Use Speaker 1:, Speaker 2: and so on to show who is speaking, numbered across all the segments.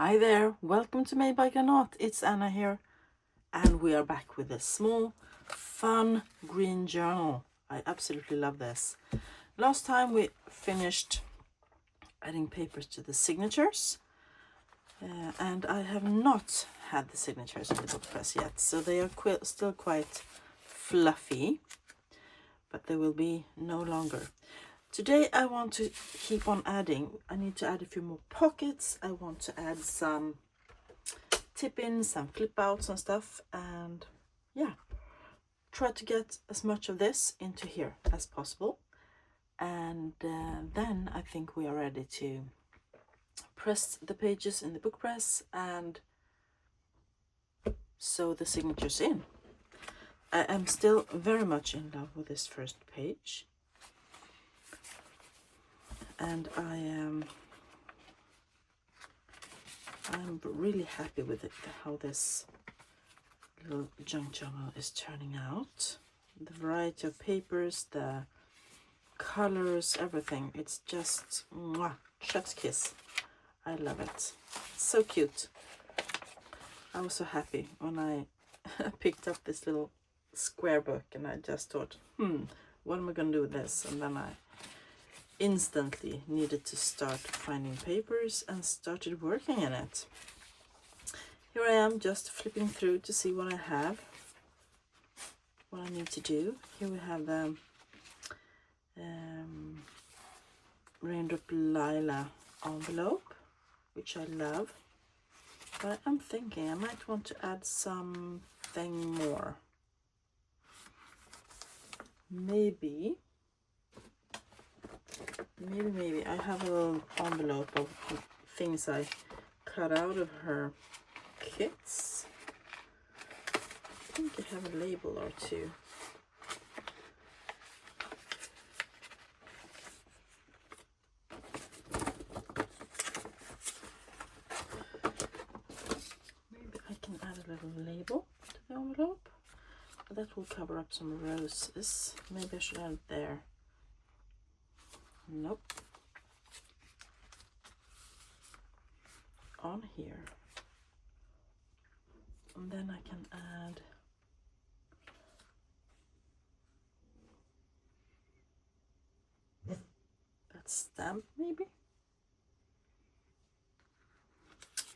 Speaker 1: Hi there, welcome to Made by Granat. It's Anna here, and we are back with a small, fun green journal. I absolutely love this. Last time we finished adding papers to the signatures, and I have not had the signatures in the book press yet, so they are still quite fluffy, but they will be no longer. Today I want to keep on adding. I need to add a few more pockets. I want to add some tip-ins, some flip-outs and stuff, and yeah, try to get as much of this into here as possible. And then I think we are ready to press the pages in the book press and sew the signatures in. I am still very much in love with this first page, and I'm really happy with it, how this little junk journal is turning out. The variety of papers, the colors, everything. It's just mwah, chef's kiss. I love it. It's so cute. I was so happy when I picked up this little square book, and I just thought, what am I gonna do with this? And then I instantly needed to start finding papers and started working in it. Here I am, just flipping through to see what I have, what I need to do. Here we have the Raindrop Lila envelope, which I love, but I'm thinking I might want to add something more. Maybe I have a little envelope of things I cut out of her kits. I think I have a label or two. Maybe I can add a little label to the envelope. That will cover up some roses. Maybe I should add it there. Nope. On here. And then I can add that stamp, maybe.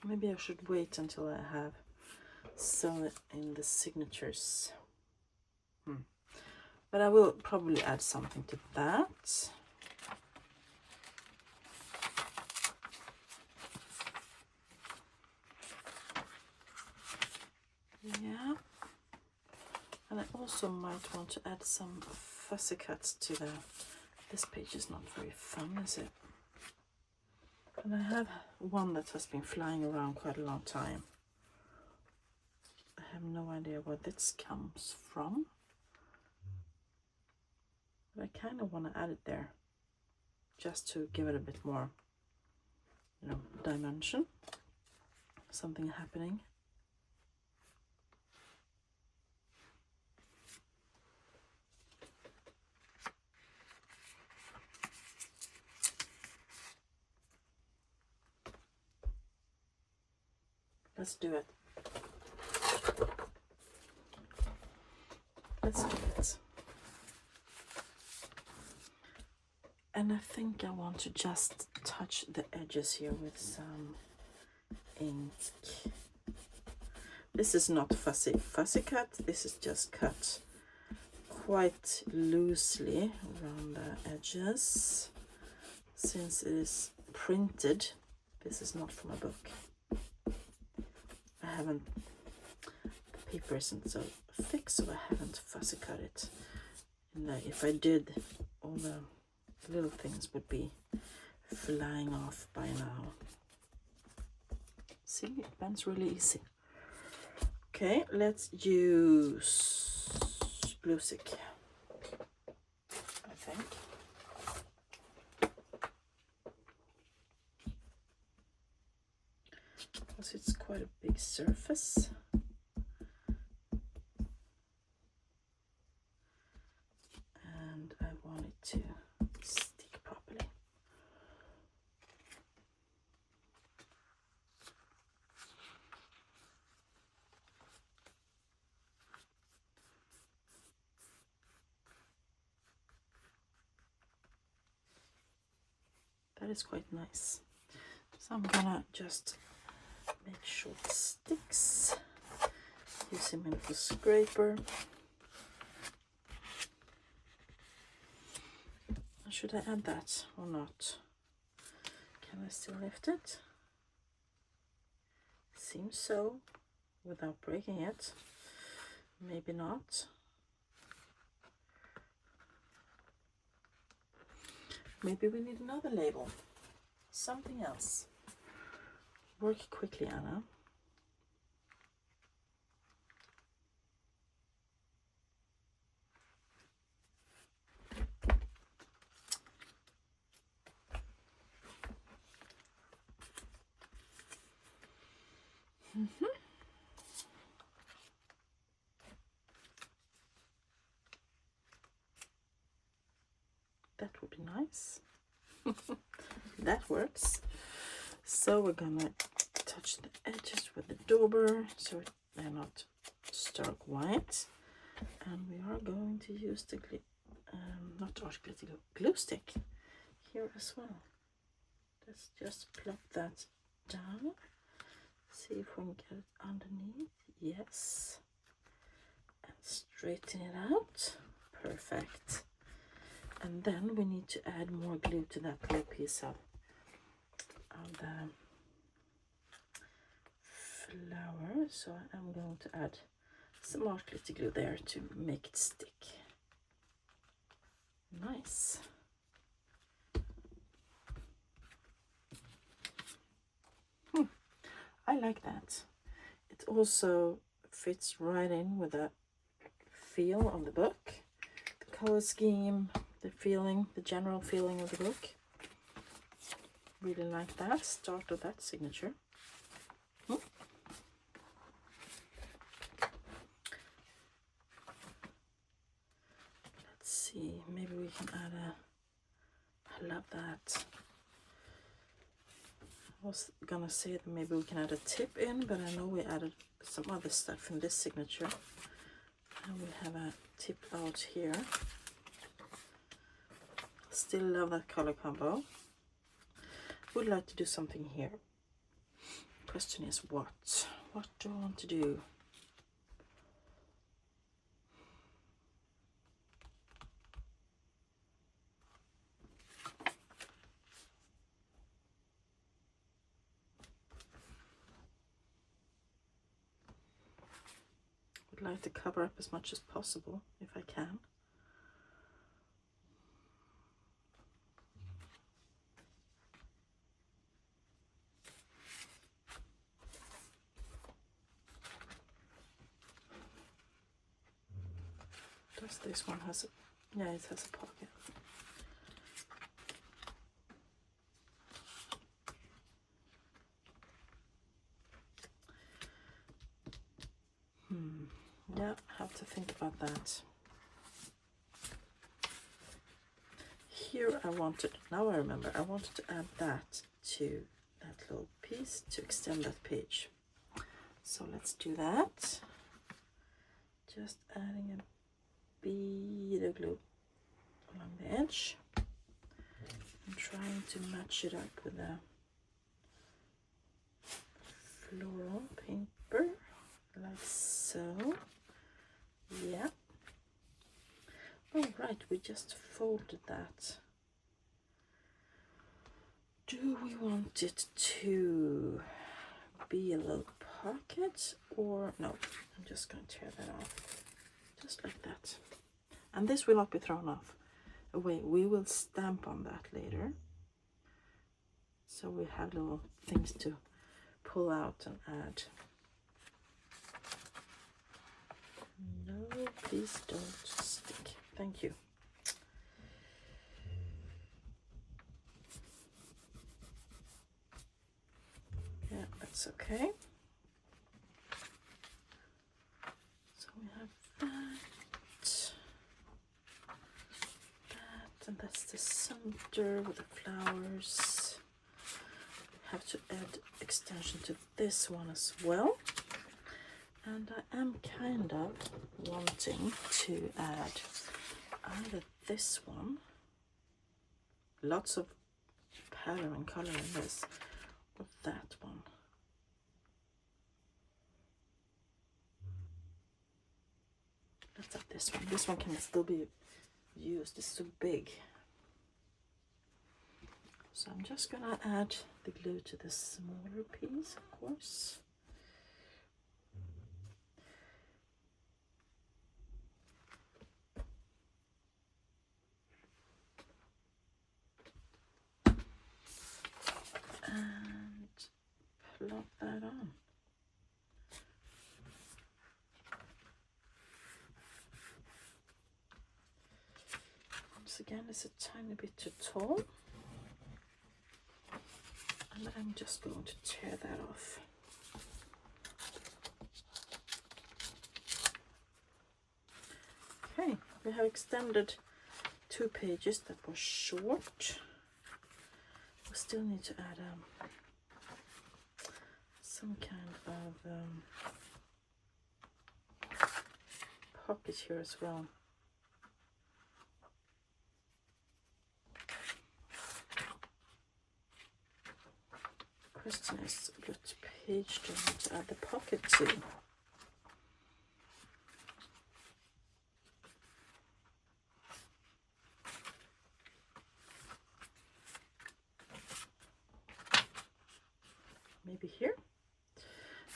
Speaker 1: Maybe I should wait until I have sewn it in the signatures. But I will probably add something to that. Yeah. And I also might want to add some fussy cuts to the... This page is not very fun, is it? And I have one that has been flying around quite a long time. I have no idea where this comes from. But I kind of want to add it there, just to give it a bit more, dimension. Something happening. Let's do it. Let's do it. And I think I want to just touch the edges here with some ink. This is not fussy cut. This is just cut quite loosely around the edges. Since it is printed, this is not from a book. The paper isn't so thick, so I haven't fussy cut it. And if I did, all the little things would be flying off by now. See, it bends really easy. Okay, let's use glue stick, I think. Because it's quite a big surface. And I want it to stick properly. that is quite nice. So I'm gonna just make sure it sticks using my little scraper. Should I add that or not? Can I still lift it? Seems so, without breaking it. Maybe not. Maybe we need another label. Something else. Work quickly, Anna. That would be nice. That works. So we're gonna touch the edges with the dauber so they're not stark white, and we are going to use the not art glitter glue stick here as well. Let's just plop that down. See if we can get it underneath. Yes, and straighten it out. Perfect. And then we need to add more glue to that little piece of the flower. So I'm going to add some art glitter glue there to make it stick. Nice. I like that. It also fits right in with the feel of the book, the color scheme, the feeling, the general feeling of the book. Really like that. Start of that signature. Let's see, maybe we can add I love that. I was gonna say that maybe we can add a tip in, but I know we added some other stuff in this signature. And we have a tip out here. Still love that color combo. Would like to do something here. Question is what? What do I want to do? Would like to cover up as much as possible if I can. Does this one has a, yeah, it has a pocket. Yeah, have to think about that. Here I wanted, now I remember, I wanted to add that to that little piece to extend that page. So let's do that. Just adding a bead of glue along the edge and trying to match it up with a floral paper like so. Yeah. All right, we just folded that. Do we want it to be a little pocket or no? I'm just going to tear that off, just like that. And this will not be thrown off away. We will stamp on that later. So we have little things to pull out and add. No, please don't stick. Thank you. Yeah, that's okay. So we have that, and that's the center with the flowers. We have to add extension to this one as well. And I am kind of wanting to add either this one, lots of pattern and color in this. But that one. Let's add this one. This one can still be used. It's too big. So I'm just gonna add the glue to the smaller piece, of course. And plop that on. Once again, it's a tiny bit too tall. And I'm just going to tear that off. Okay, we have extended 2 pages that were short. We still need to add some kind of pocket here as well. Question is, what page do I want to add the pocket to? Maybe here?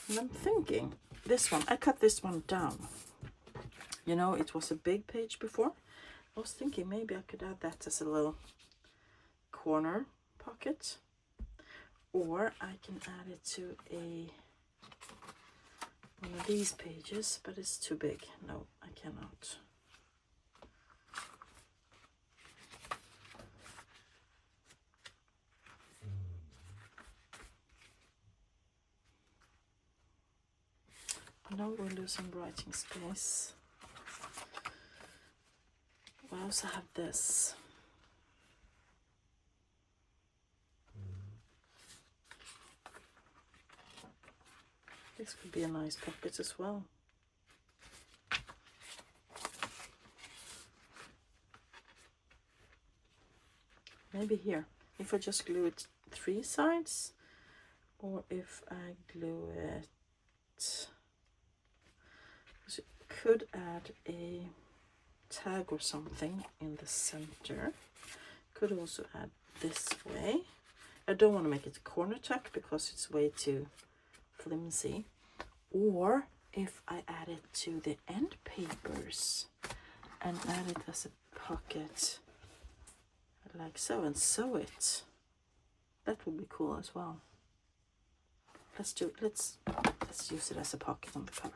Speaker 1: And I'm thinking, this one, I cut this one down. You know, it was a big page before. I was thinking maybe I could add that as a little corner pocket. Or I can add it to one of these pages, but it's too big. No, I cannot. Now we'll lose some writing space. I also have this. This could be a nice pocket as well. Maybe here, if I just glue it 3 sides, or if I glue it, could add a tag or something in the center. Could also add this way. I don't want to make it a corner tuck because it's way too flimsy. Or if I add it to the end papers and add it as a pocket like so and sew it, that would be cool as well. Let's use it as a pocket on the cover.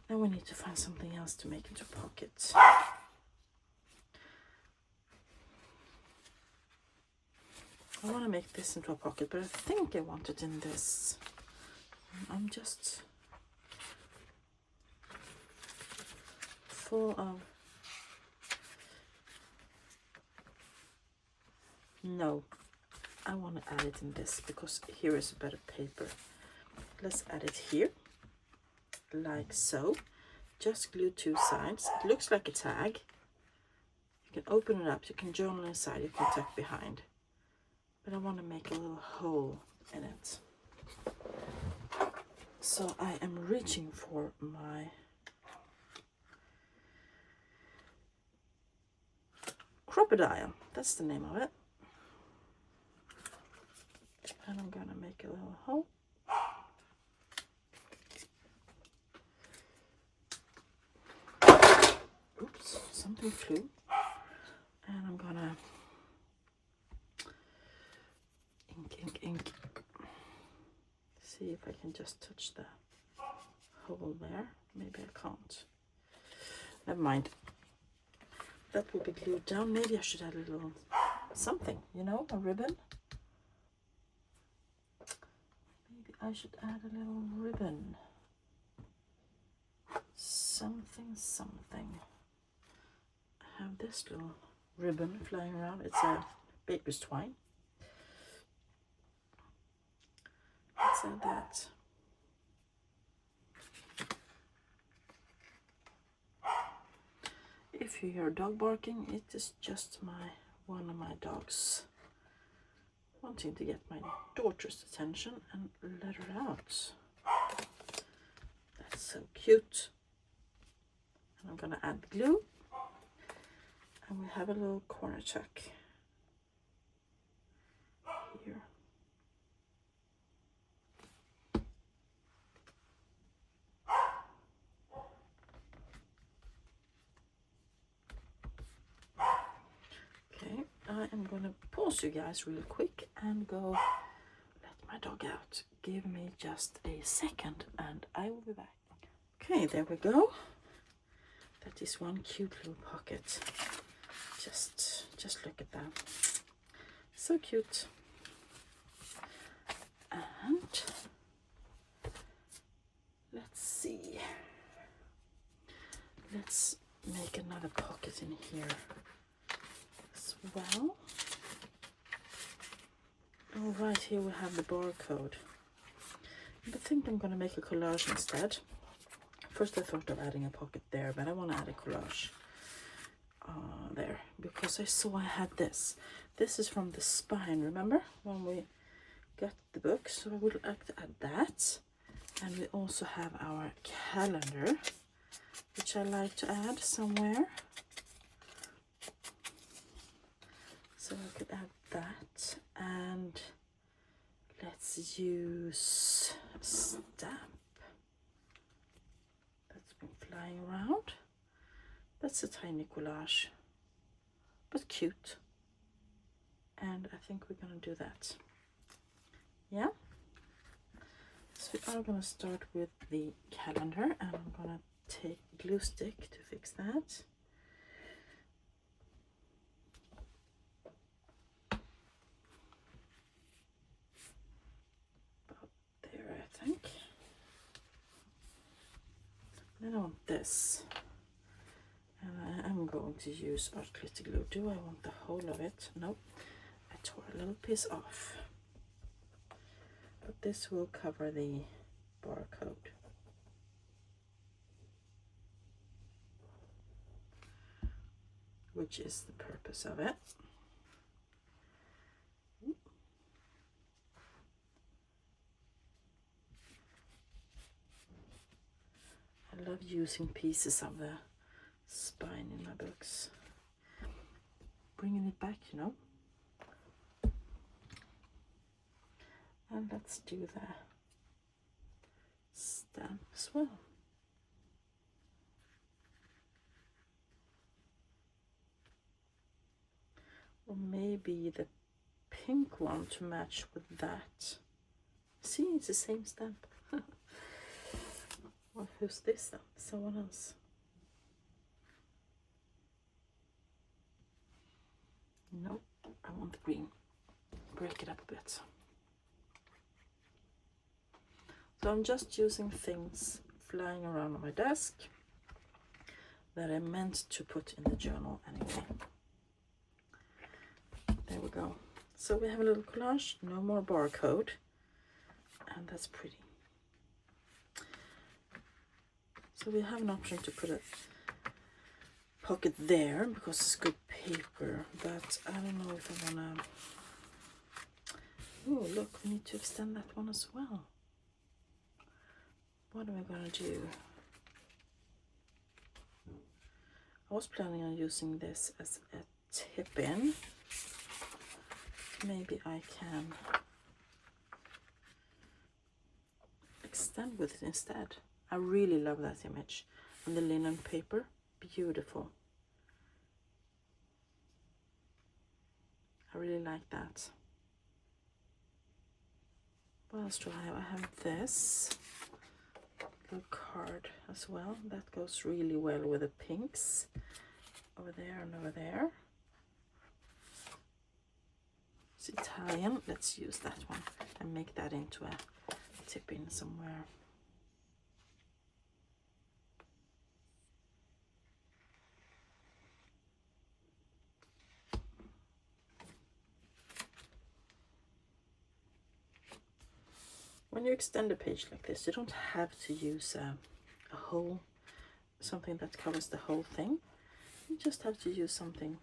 Speaker 1: Now we need to find something else to make into a pocket. I want to make this into a pocket, but I think I want it in this. I'm just full of... No, I want to add it in this because here is a better paper. Let's add it here, like so. Just glue 2 sides. It looks like a tag. You can open it up, you can journal inside, you can tuck behind. But I want to make a little hole in it. So I am reaching for my crocodile. That's the name of it. And I'm gonna make a little hole. Oops, something flew. And I'm gonna ink. See if I can just touch the hole there. Maybe I can't. Never mind. That will be glued down. Maybe I should add a little something, you know, a ribbon. Maybe I should add a little ribbon. Something. I have this little ribbon flying around. It's a baker's twine. Let's add that. If you hear a dog barking, it is just one of my dogs wanting to get my daughter's attention and let her out. That's so cute. And I'm gonna add glue, and we have a little corner tuck here. Okay, I am gonna pause you guys really quick and go let my dog out. Give me just a second and I will be back. Okay, there we go. That is one cute little pocket. Just look at that. So cute. And let's see. Let's make another pocket in here as well. Oh, right here we have the barcode. I think I'm going to make a collage instead. First I thought of adding a pocket there, but I want to add a collage there because I saw I had this. This is from the spine, remember when we got the book? So I would like to add that. And we also have our calendar, which I like to add somewhere. So I could add that, and let's use a stamp that's been flying around. That's a tiny collage, but cute. And I think we're gonna do that. Yeah. So we are gonna start with the calendar, and I'm gonna take glue stick to fix that. About there, I think. Then I want this. And I am going to use art glitter glue. Do I want the whole of it? Nope. I tore a little piece off. But this will cover the barcode. Which is the purpose of it. I love using pieces of the spine in my books. Bringing it back, you know. And let's do the stamp as well. Or maybe the pink one to match with that. See, it's the same stamp. Or who's this then? Someone else. Nope, I want the green. Break it up a bit. So I'm just using things flying around on my desk that I meant to put in the journal anyway. There we go. So we have a little collage, no more barcode, and that's pretty. So we have an option to put a pocket there because it's good paper, but I don't know if I wanna. Oh, look, we need to extend that one as well. What am I gonna do? I was planning on using this as a tip-in. Maybe I can extend with it instead. I really love that image. And the linen paper, beautiful. I really like that. What else do I have? I have this little card as well. That goes really well with the pinks over there and over there. It's Italian. Let's use that one and make that into a tip-in somewhere. When you extend a page like this, you don't have to use a whole, something that covers the whole thing. You just have to use something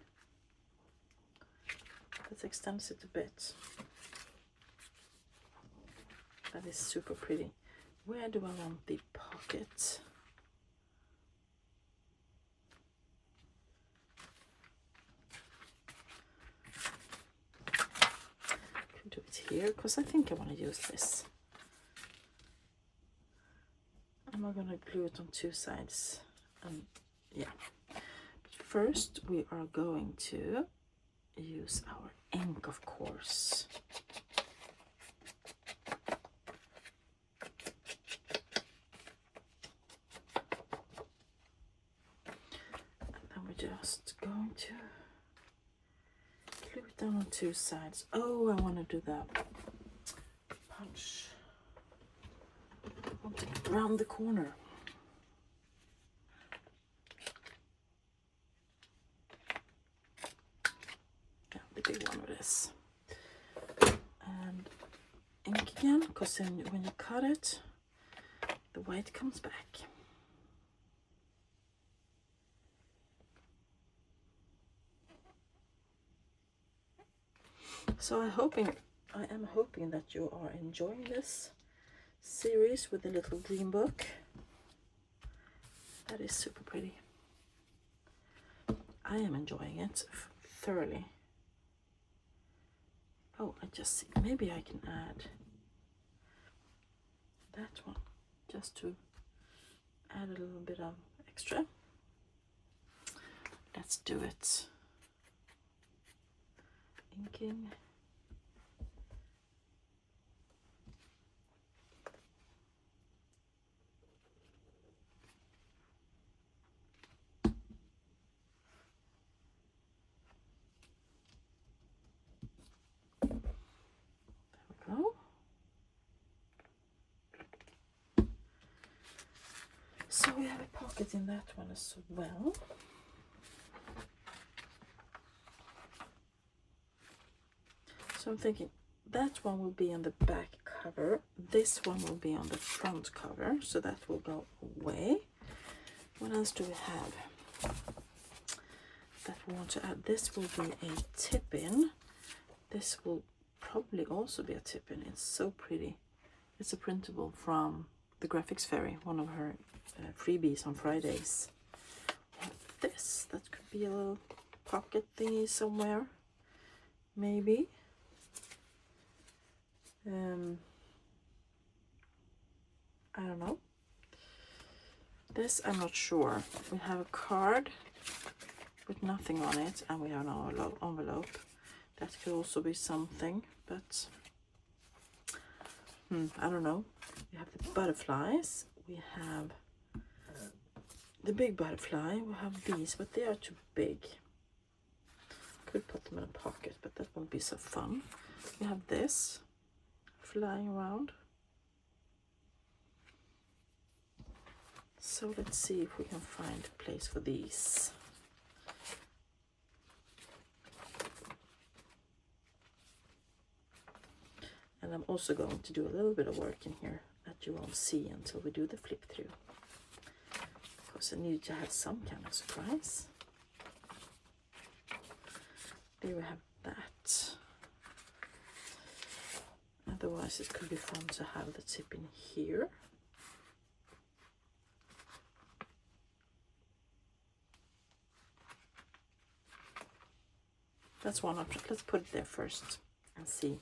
Speaker 1: that extends it a bit. That is super pretty. Where do I want the pocket? Can do it here because I think I want to use this. I'm not going to glue it on two sides. Yeah. But first we are going to use our ink, of course. And then we're just going to glue it down on two sides. Oh, I want to do that punch. I want to get around the corner. Yeah, the big one with this. And ink again, because then when you cut it, the white comes back. So I am hoping that you are enjoying this series with the little dream book. That is super pretty. I am enjoying it thoroughly. Oh, I just see, maybe I can add that one just to add a little bit of extra. Let's do it. Inking. There we go. So we have a pocket in that one as well. So I'm thinking that one will be on the back cover. This one will be on the front cover. So that will go away. What else do we have that we want to add? This will be a tip-in. This will probably also be a tip-in. It's so pretty. It's a printable from the Graphics Fairy, one of her freebies on Fridays. This, that could be a little pocket thingy somewhere, maybe. I don't know. This I'm not sure. We have a card with nothing on it, and we have an envelope. That could also be something, but I don't know. We have the butterflies. We have the big butterfly. We have these, but they are too big. Could put them in a pocket, but that won't be so fun. We have this flying around. So let's see if we can find a place for these. And I'm also going to do a little bit of work in here that you won't see until we do the flip through. Because I need to have some kind of surprise. There we have that. Otherwise it could be fun to have the tip in here. That's one option. Let's put it there first and see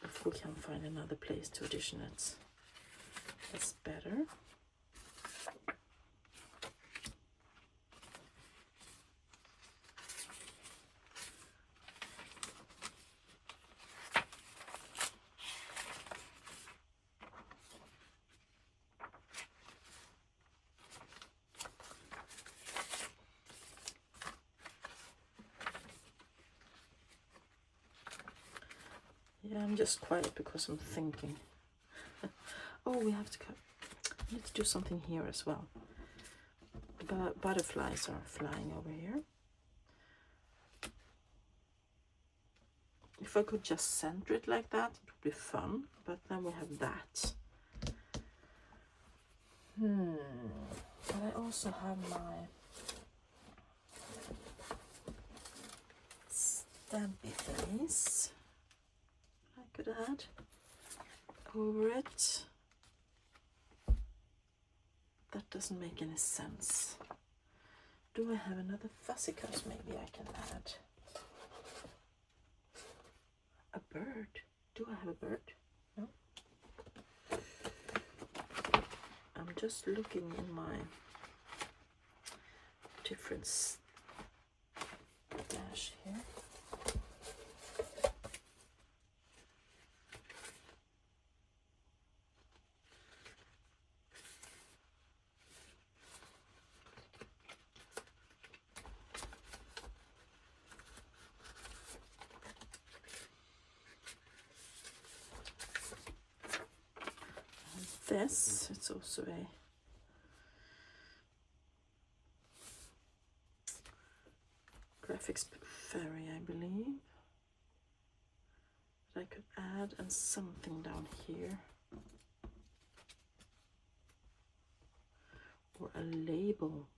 Speaker 1: if we can find another place to addition it. That's better. Yeah, I'm just quiet because I'm thinking. Oh, we have to cut. I need to do something here as well. The butterflies are flying over here. If I could just center it like that, it would be fun. But then we have that. But I also have my stampy things I could add. over it. That doesn't make any sense. Do I have another fussy cut maybe I can add? A bird. Do I have a bird? No. I'm just looking in my different stash here. This, it's also a graphics fairy, I believe, that I could add, and something down here, or a label.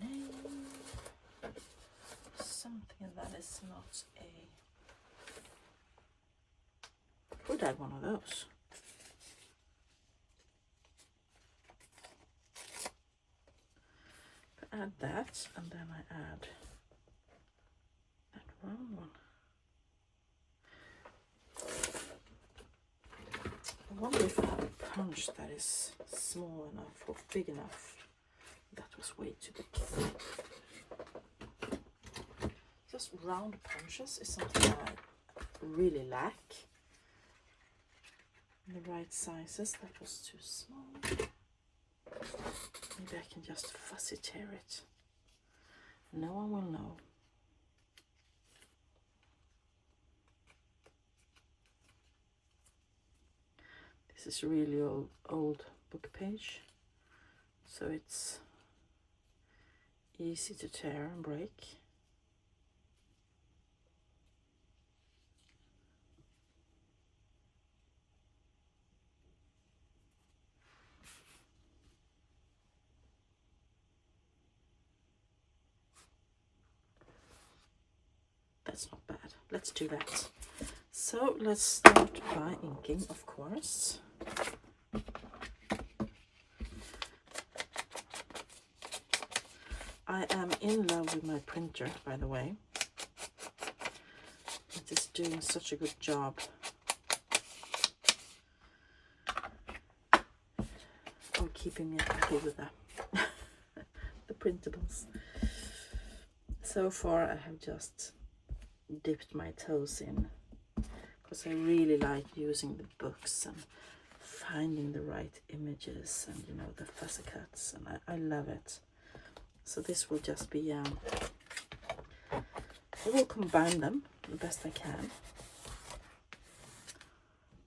Speaker 1: Name, something that is not a, could add one of those. Add that, and then I add that round one. I wonder if I have a punch that is small enough or big enough. That was way too big. Just round punches is something that I really lack. In the right sizes, that was too small. Maybe I can just fussy tear it. No one will know. This is really old book page, so it's easy to tear and break. That's not bad. Let's do that. So let's start by inking, of course. I am in love with my printer, by the way. It is doing such a good job of keeping me happy with the printables. So far I have just dipped my toes in, because I really like using the books and finding the right images and, you know, the fussy cuts, and I love it. So this will just be, I will combine them the best I can,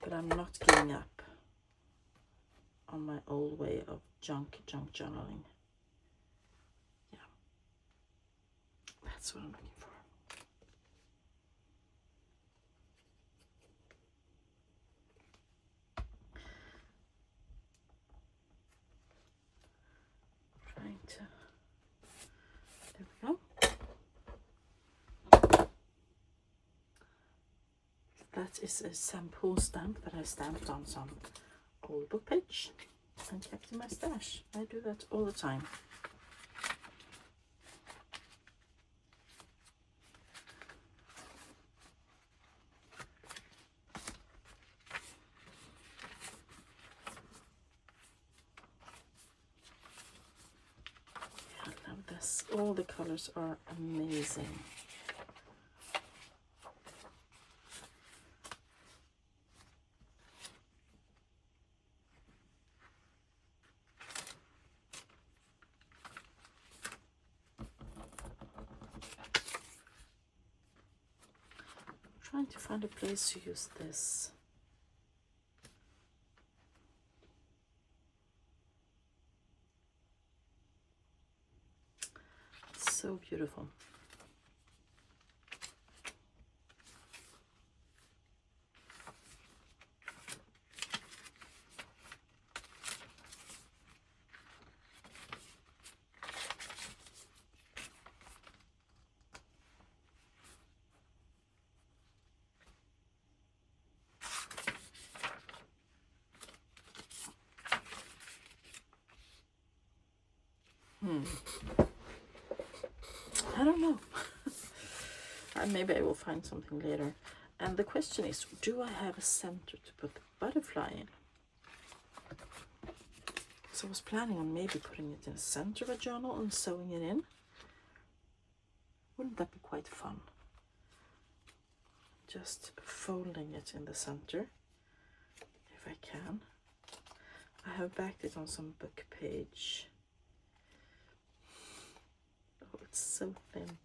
Speaker 1: but I'm not giving up on my old way of junk journaling. Yeah, that's what I'm looking for. Trying to, there we go. That is a sample stamp that I stamped on some old book page and kept in my stash. I do that all the time. I love this. All the colors are amazing. Trying to find a place to use this. It's so beautiful. I don't know. Maybe I will find something later. And the question is, do I have a center to put the butterfly in? So I was planning on maybe putting it in the center of a journal and sewing it in. Wouldn't that be quite fun? Just folding it in the center, if I can. I have backed it on some book page. Oh, it's so thin.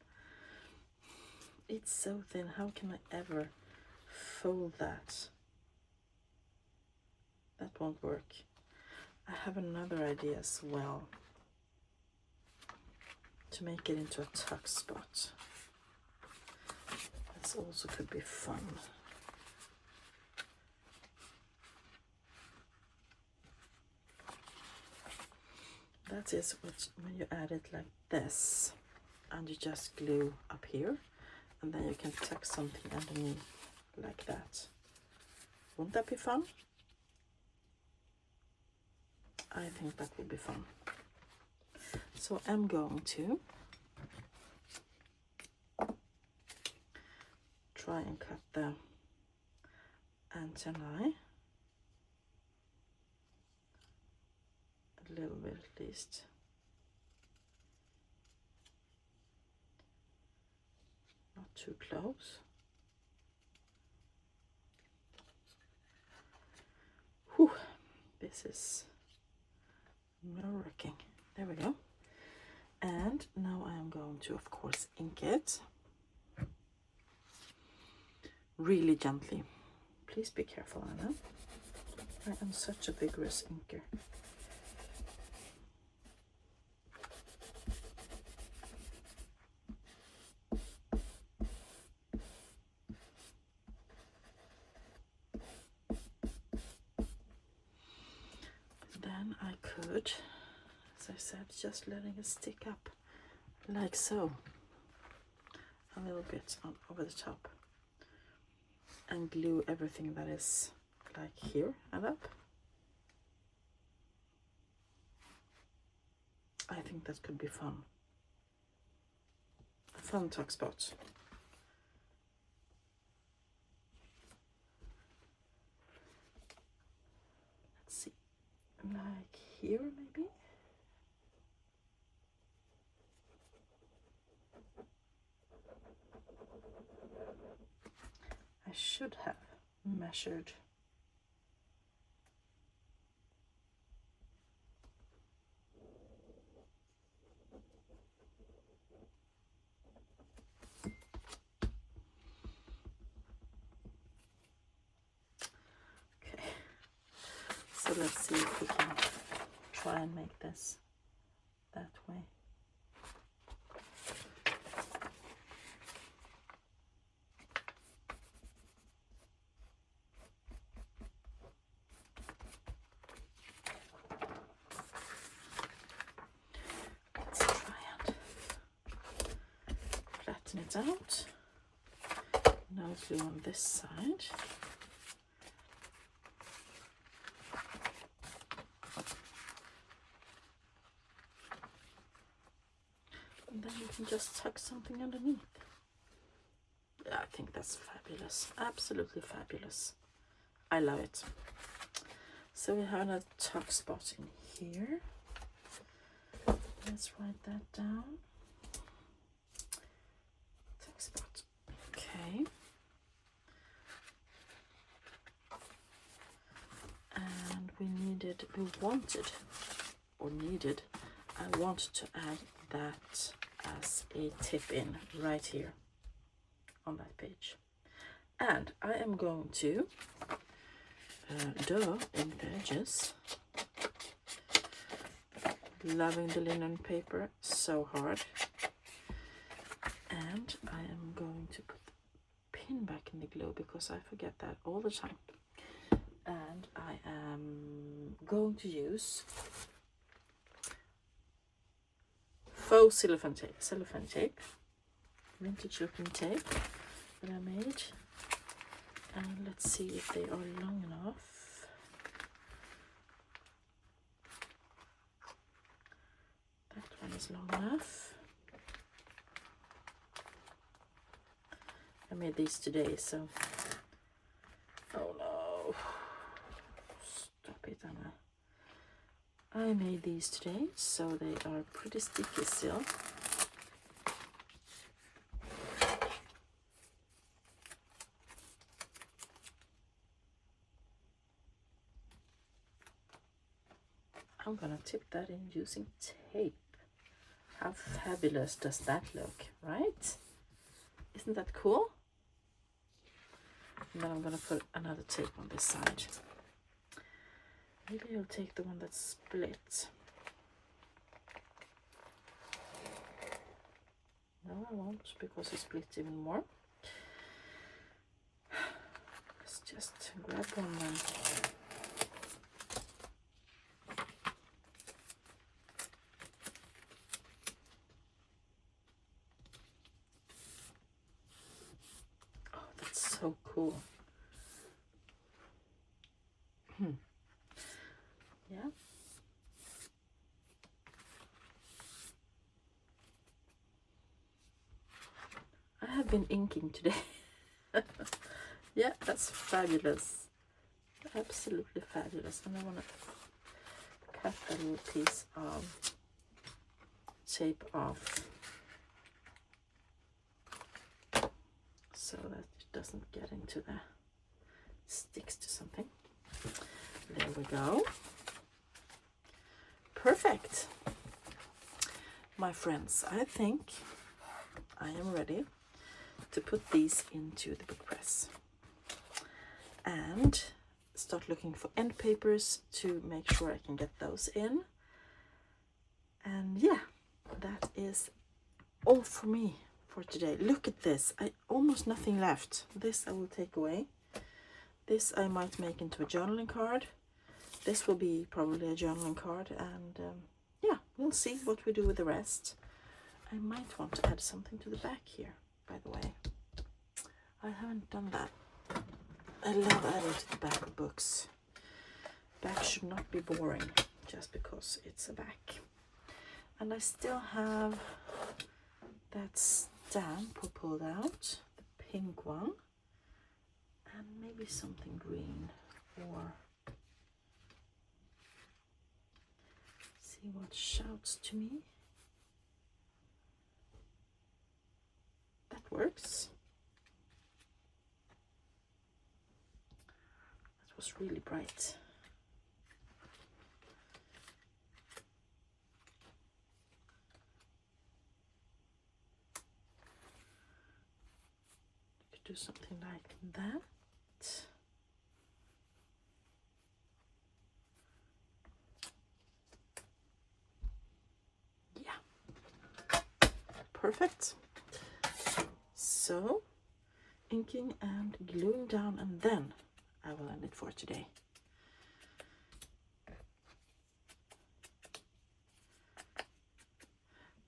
Speaker 1: It's so thin. How can I ever fold that? That won't work. I have another idea as well, to make it into a tuck spot. This also could be fun. That is what, when you add it like this, and you just glue up here, and then you can tuck something underneath like that. Wouldn't that be fun? I think that would be fun. So I'm going to try and cut the antennae a little bit at least. Not too close. Whew, this is nerve-wracking. There we go. And now I am going to, of course, ink it really gently. Please be careful, Anna. I am such a vigorous inker. Then I could, as I said, just letting it stick up like so, a little bit on over the top, and glue everything that is like here and up. I think that could be fun. A fun tuck spot. Let's see, like here maybe. I should have measured. Okay, so let's see if we can try and make this that way. It out. Now glue on this side. And then you can just tuck something underneath. I think that's fabulous. Absolutely fabulous. I love it. So we have another tuck spot in here. Let's write that down. Spot. Okay. And I wanted to add that as a tip in right here on that page. And I am going to ink the edges. Loving the linen paper so hard. And I am going to put the pin back in the glue because I forget that all the time. And I am going to use faux cellophane tape, vintage looking tape that I made. And let's see if they are long enough. That one is long enough. I made these today, so... Oh no. Stop it, Anna. I made these today, so they are pretty sticky still. I'm gonna tip that in using tape. How fabulous does that look, right? Isn't that cool? And then I'm gonna put another tape on this side. Maybe I'll take the one that's split. No, I won't, because it splits even more. Let's just grab one then. So cool. Yeah. I have been inking today. Yeah, that's fabulous. Absolutely fabulous. And I want to cut a little piece of tape off so that it doesn't get into the sticks to something. There we go. Perfect. My friends, I think I am ready to put these into the book press and start looking for end papers to make sure I can get those in. And yeah, that is all for me for today. Look at this. I almost nothing left. This I will take away. This I might make into a journaling card. This will be probably a journaling card, and yeah, we'll see what we do with the rest. I might want to add something to the back here, by the way. I haven't done that. I love adding to the back of books. Back should not be boring just because it's a back. And I still have that stamp we pulled out, the pink one, and maybe something green, or see what shouts to me. That works. That was really bright. You could do something like that. Yeah, perfect. So, inking and gluing down, and then I will end it for today.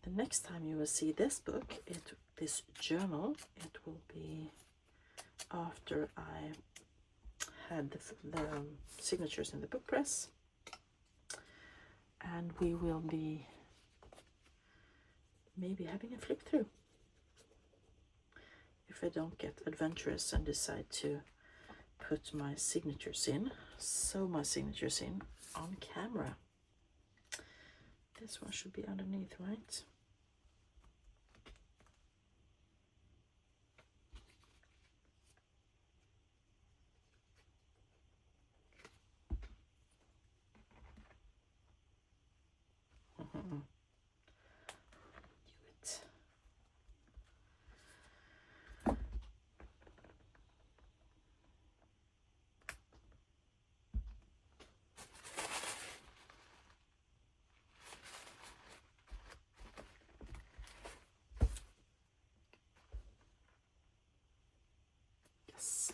Speaker 1: The next time you will see this book, this journal, it will be after I had the signatures in the book press, and we will be maybe having a flip through if I don't get adventurous and decide to put my signatures in, sew my signatures in on camera. This one should be underneath, right? Do it. Yes.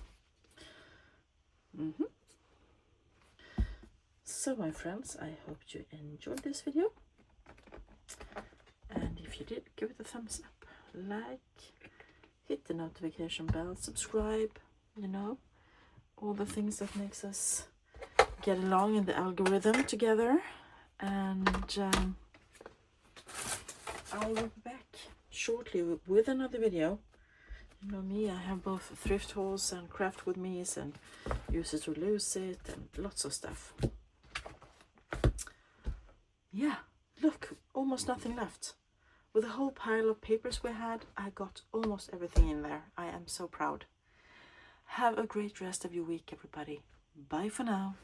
Speaker 1: So my friends, I hope you enjoyed this video, and if you did, give it a thumbs up, like, hit the notification bell, subscribe, you know, all the things that makes us get along in the algorithm together. And I will be back shortly with another video. You know me, I have both thrift hauls and craft with me's and use it or lose it and lots of stuff. Yeah, look, almost nothing left. With the whole pile of papers we had, I got almost everything in there. I am so proud. Have a great rest of your week, everybody. Bye for now.